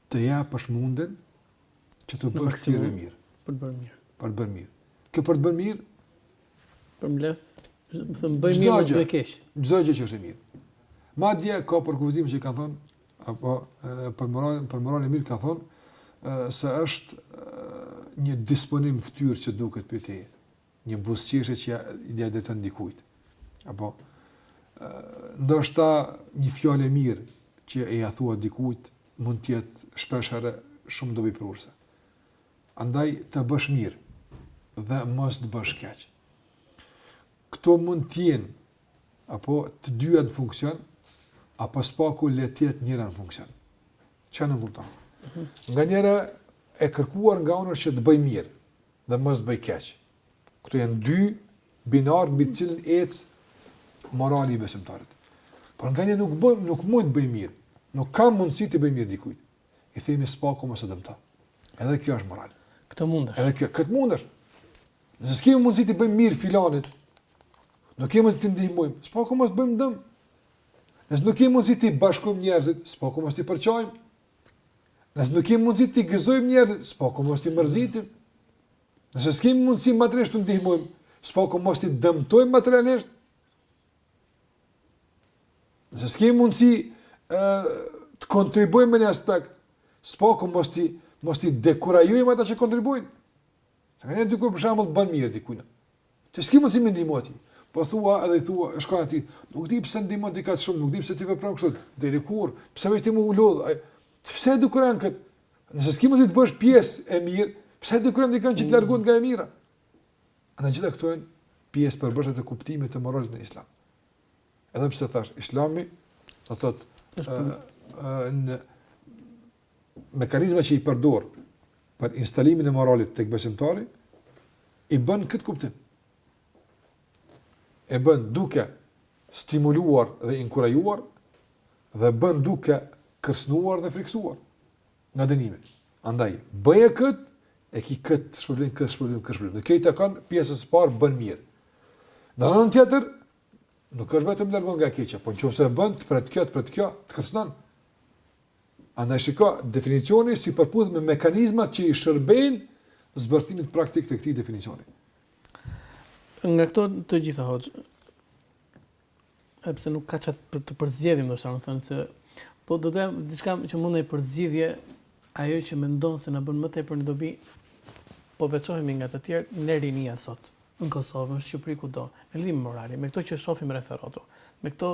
Të japësh mundin që të bësh tjerë mirë, për të bërë mirë. Për të bërë mirë. Kjo për të bërë mirë, përmbledh, më thënë bëj mirë mos bëj keq. Çdo gjë që është e mirë. Madje ka përkufizim që kanë thonë apo për moralin e mirë ka thonë se është një disponim fytyrë që duket për te, një buzëqeshje që ja drejton dikujt. Apo ndoshta një fjalë e mirë që e ja thua dikujt mund të jetë shpesh herë shumë dobëpruese. Andaj të bësh mirë dhe mos të bësh keq. Këto mund të jenë apo të dyja në funksion, apo spaku le të jetë njëra në funksion. Çfarë nuk kupton? Nganjëra e kërkuar nga unë që të bëj mirë dhe mos të bëj keq. Këto janë dy binar mbi të cilën ecë morali i besimtarit. Por nganjëherë nuk mund të bëj mirë. Nuk kam mundësi të bëj mirë dikujt. I themi spaku mos e dëmto. Edhe kjo është moral. Këtë mundesh. Edhe kjo, këtë mundesh. Nëse s'kemi mundësi të bëjmë mirë filanit, nuk kemi të ndihmojmë, spaku mos bëjmë dëm. Nëse nuk kemi mundësi të bashkojmë njerëzit, spaku mos t'i përçojmë. Nëse nuk kemi mundësi të gëzojmë njerëzit, spaku mos t'i mërzitim. Nëse s'kemi mundësi materialisht të ndihmojmë, spaku mos t'i dëmtojmë materialisht. Nëse s'kemi mundësi të kontribuojmë në një aspekt, spaku mos t'i dekurajojmë ata që kontribuojnë. Sa kanë diku për shembull bën mirë dikujt. Ti s'ke mundësi me ndihmë ti. Po thua edhe i thua, shkon aty, nuk di pse ndihmon ti kaq shumë, nuk di pse ti vepron kështu. Deri kur? Pse vetë ti më ulodh? Pse dukuran kët? Nëse s'ke mundësi të bësh pjesë e mirë, pse dukuran ti kanë që të largohet nga e mira? Ana gjitha këto janë pjesë përbërëse të kuptimit të moralit në Islam. Edhe pse thash, Islami do të thotë në mekanizma që i përdor për instalimin e moralit tek besimtari i bën këtë kuptim. E bën duke stimuluar dhe inkurajuar dhe bën duke kërcënuar dhe friksuar nga dënimi. Andaj, bëje këtë e ki këtë shpërblim, këtë shpërblim, këtë shpërblim. Dhe këta kanë pjesës së parë bën mirë. Në anën tjetër, nuk është vetëm largon nga keqja, po nëse e bën të pret kjo, të kërcënon. Andaj shiko, definicioni si përputhet me mekanizmat që i shërbejnë zbërthimit praktik të këtij definicioni. Nga këto të gjitha hoxh, pse nuk ka çat të përzgjedhim, ndoshta më thënë se po do të diçka që mund të përzgjidhje ajo që mendon se na bën më tepër në dobi, po veçohemi nga të tjerë në rinia sot, në Kosovë, në Shqipëri, kudo, në lidhje morali, me këto që shohim rreth rrotull, me këto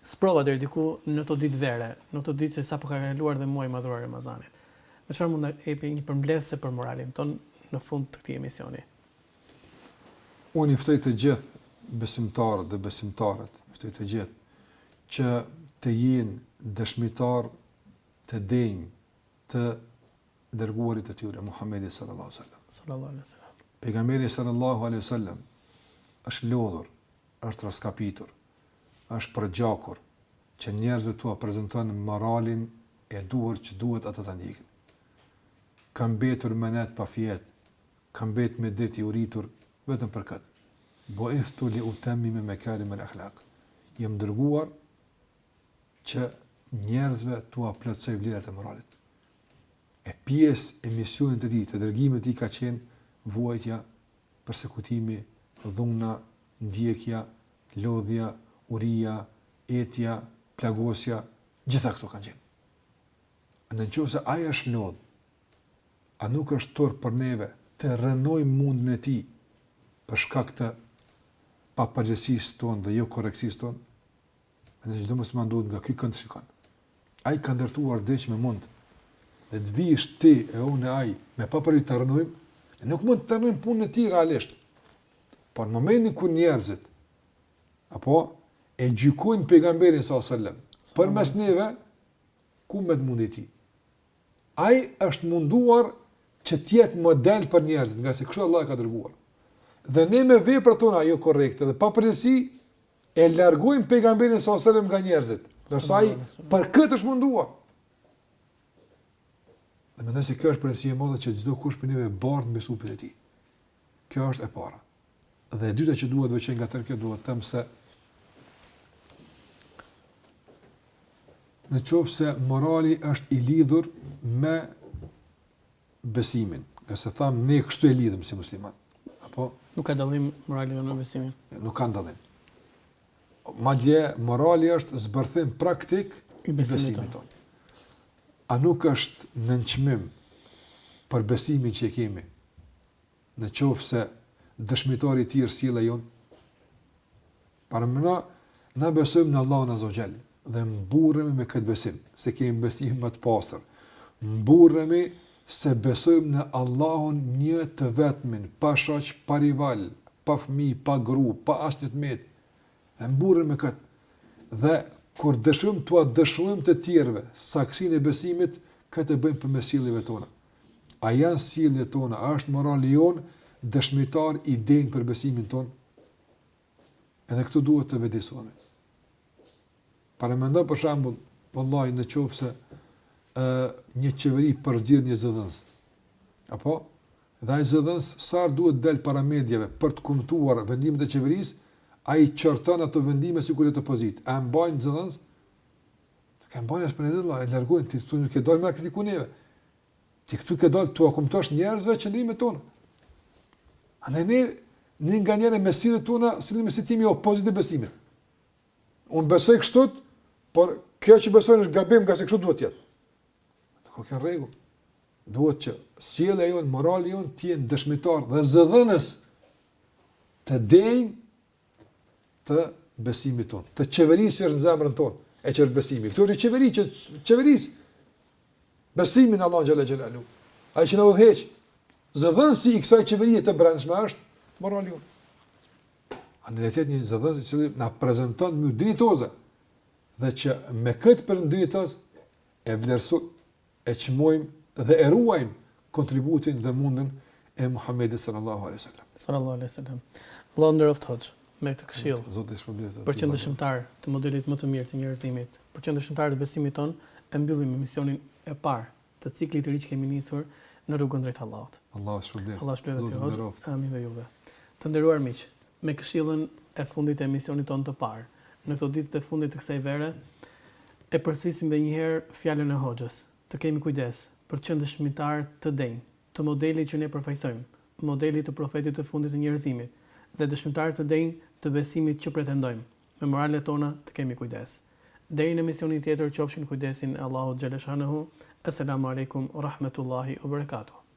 sprova deri diku në këto ditë vere, në këto ditë se sapo ka kaluar dhe muaji madhruar Ramazanit. Me çfarë mund të jepi një përmbledhje për moralin ton në fund të këtij emisioni? Unë i ftoj të gjithë besimtarët dhe besimtarët, ftoj të gjithë që të jenë dëshmitar të denjë të dërguarit të tyre, Muhammedi sallallahu alaihi wasallam. Sallallahu alaihi wasallam. Pejgamberi sallallahu alaihi wasallam është lodhur, është raskapitur, është përgjakur që njerëzit tua prezantojnë moralin e duhur që duhet ata ta ndjekin. Ka mbetur me net pa fjet, ka mbetur me ditë i uritur vetëm për këtë. Bu'ithtu li utammima makarim al-akhlaq. Jam dërguar që njerëzve tua plotësoj vlerat e moralit. E pjesë e misionit të tij, të dërgimit të tij ka qenë vuajtja, persekutimi, dhuna, ndjekja, lodhja, uria, etja, plagosja, gjitha këto kanë qenë. Nëse ai është lodh, a nuk është torr për neve të rënojmë mundin e tij për shkak të papërgjegjësisë tonë dhe jo korrekcisë tonë? Ne çdo musliman duhet nga ky kënd shikon. Ai ka ndërtuar diç me mund. Dhe të vish ti e unë e ai me papëri të rënojmë, nuk mund të rënojmë punën e tij realisht. Por në momentin kur njerëzit apo e gjykojnë pejgamberin sallallahu alajhi wasallam përmes neve, ku me të mundi ti? Ai është munduar që të jetë model për njerëzit, nga se kështu Allah e ka dërguar. Dhe ne me veprat tona jo korrekte dhe papërgjësi e largojmë pejgamberin sallallahu alajhi wasallam nga njerëzit. Dorsa ai për këtë është munduar. Dhe mendoj se kjo është përgjegjësia e madhe që çdo kush për neve bardh me supin e tij. Kjo është e para. Dhe e dyta që duhet veçën nga tërë kjo duhet të them se në qoftë se morali është i lidhur me besimin, nga se thamë ne kështu e lidhëm si musliman, apo? Nuk ka dallim morali dhe në besimin. Nuk ka dallim. Madje morali është zbërthim praktik i besimit tonë. A nuk është nënçmim për besimin që e kemi, në qoftë se dëshmitari i tjerë sjellja jon? Para mëna, na besojmë në Allahun Azza wa Jall dhe mburremi me këtë besim, se kemi besim më të pastër. Mburremi se besojmë në Allahun një të vetmin, pa shoq, pa rival, pa fëmijë, pa gru, pa asnjë të met. Dhe mburremi me këtë. Dhe kur dëshojmë tua dëshojmë të tjerëve saksinë e besimit, këtë e bëjmë përmes sjelljeve tona. A janë sjelljet tona, a është morali jon dëshmitar i denjë për besimin ton? Edhe këtu duhet të vëdësohemi. Para mendoj për shembull, vallahi në qoftë një qeveri përzgjedh një zëdhënës. Apo dhe ai zëdhënës sa duhet del para mediave për të kumtuar vendimet e qeverisë, ai qorton ato vendime sikur të opozit. A mbajnë zëdhënës? Ka mbajnë për ne e largojnë ti këtu nuk e dal me kritikun neve. Ti këtu ke dal tu akumtosh njerëzve qëndrimet tona. Andaj ne nga njëre me sillet tona, sillemi si timi opozit e besimit. Unë besoj kështu, por kjo që besoj është gabim, nga se kështu duhet të jetë. Nuk ka rregull. Duhet që sjellja jon, morali jon të jenë dëshmitar dhe zëdhënës të denjë të besimit ton, të qeverisë që është në zemrën tonë, e që është besimi. Këtu është qeveri që qeverisë besimin Allah xhala xhelalu. Ai që na udhëheq, zëdhënësi i kësaj qeverie të brendshme është morali jon. Andretet një zëdhënës i cili na prezanton më dritoze dhe që me këtë për dritoz e vlerësojmë, e çmojmë dhe e ruajmë kontributin dhe mundin e Muhamedit sallallahu alaihi wasallam. Sallallahu alaihi wasallam. Allah nderoft hoxh me këtë këshill. Zoti i shpërblet. Për qëndrueshmëtar të modelit më të mirë të njerëzimit, për qëndrueshmëtar të besimit ton, e mbyllim emisionin e parë të ciklit të ri që kemi nisur në rrugën drejt Allahut. Allahu shpërblet. Allah shpërblet Zoti ju, Hoxh. nderoft. Amin dhe juve. Të nderuar miq, me këshillën e fundit të emisionit tonë të parë, në këto ditë të fundit të kësaj vere, e përsërisim edhe një herë fjalën e Hoxhës. Të kemi kujdes për të qenë dëshmitar të denj, të modelit që ne përfaqësojmë, modelit të profetit të fundit të njerëzimit dhe dëshmitar të denj të besimit që pretendojmë. Me moralet tona të kemi kujdes. Deri në emisionin tjetër, qofshin kujdesin e Allahut xhaleshanehu. Assalamu alaikum wa rahmatullahi wa barakatuh.